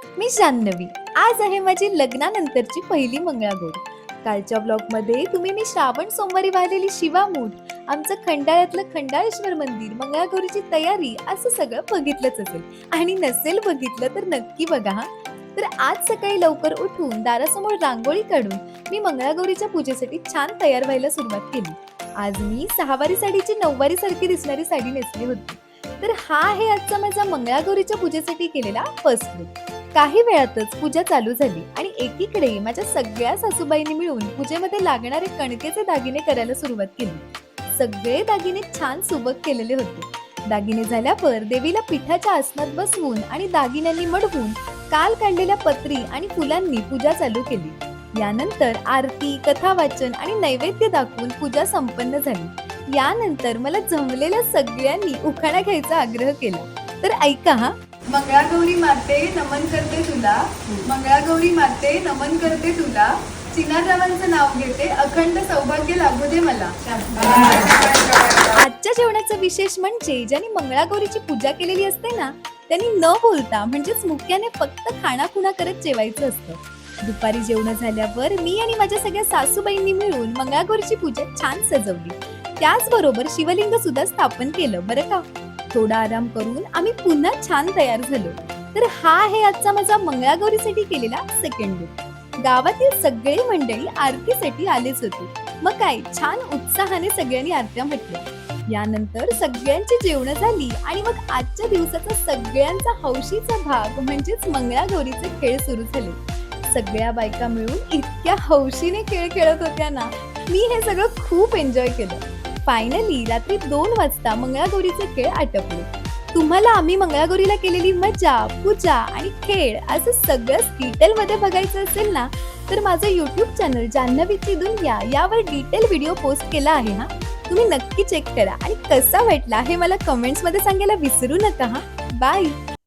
मी जान्हवी. आज आहे माझी लग्नानंतरची पहिली मंगळागौर. कालच्या ब्लॉगमध्ये तुम्ही मी श्रावण सोमवारी वाहिलेली शिवामूठ, आमचं खंडाळ्यातलं खंडाळेश्वर मंदिर, मंगळागौरीची तयारी असं सगळं बघितलंच असेल. आणि नसेल बघितलं तर नक्की बघा हा. तर आज सकाळी लवकर उठून दारासमोर रांगोळी काढून मी मंगळागौरीच्या पूजेसाठी छान तयार व्हायला सुरुवात केली. आज मी सहावारी साडीची नऊवारी सारखी दिसणारी साडी नेसली होती. तर हा आहे आजचा माझा मंगळागौरीच्या पूजेसाठी केलेला फर्स्ट लुक. काही वेळातच पूजा चालू झाली आणि एकीकडे माझ्या सगळ्या सासूबाईंनी मिळून पूजेमध्ये लागणारे कणकेचे दागिने करायला सुरुवात केली. सगळे दागिने छान सुबक केलेले होते. दागिने झाल्यावर देवीला पिठाच्या आसनात बसवून आणि दागिन्यांनी मडवून काल काढलेल्या पत्री आणि फुलांनी पूजा चालू केली. यानंतर आरती, कथा वाचन आणि नैवेद्य दाखवून पूजा संपन्न झाली. यानंतर मला जमलेल्या सगळ्यांनी उखाणा घ्यायचा आग्रह केला. तर ऐका हा. मंगळागौरी माते नमन करते तुला, मंगळागौरी माते नमन करते तुला, चिनारावांचं नाव घेते, अखंड सौभाग्य लाभू दे मला. आजच्या जेवणाचं विशेष म्हणजे ज्यांनी मंगळागौरीची पूजा केलेली असते ना, त्यांनी न बोलता म्हणजेच मुक्याने फक्त खाणाखुणा करत जेवायचं असतं. दुपारी जेवण झाल्यावर मी आणि माझ्या सगळ्या सासूबाईंनी मिळून मंगळागौरीची पूजा छान सजवली. त्याचबरोबर शिवलिंग सुद्धा स्थापन केलं बरं का. थोडा आराम करून आम्ही पुन्हा छान तयार झालो. तर हा आहे आजचा माझा मंगळागौरीसाठी केलेला सेकंड लुक. गावातील सगळे मंडळी आरतीसाठी आलेच होते. मग काय छान उत्साहाने सगळ्यांनी आरत्या म्हटल्या. यानंतर सगळ्यांची जेवण झाली आणि मग आजच्या दिवसाचा सगळ्यांचा हौशीचा भाग म्हणजेच मंगळागौरीचे खेळ सुरू झाले. सगळ्या बायका मिळून इतक्या हौशीने खेळ खेळत होत्या ना, मी हे सगळं खूप एन्जॉय केलं. फायनली रात्री 2 वाजता मंगळागौरीचे खेळ आटपले. तुम्हाला आम्ही मंगळागौरीला केलेली मजा, पूजा आणि खेळ असं सगळं डिटेल मध्ये बघायचं असेल ना, तर माझं युट्यूब चॅनल जान्हवीची दुनिया यावर डिटेल व्हिडिओ पोस्ट केला आहे हा. तुम्ही नक्की चेक करा आणि कसा वाटला हे मला कमेंट्स मध्ये सांगायला विसरू नका हा. बाय.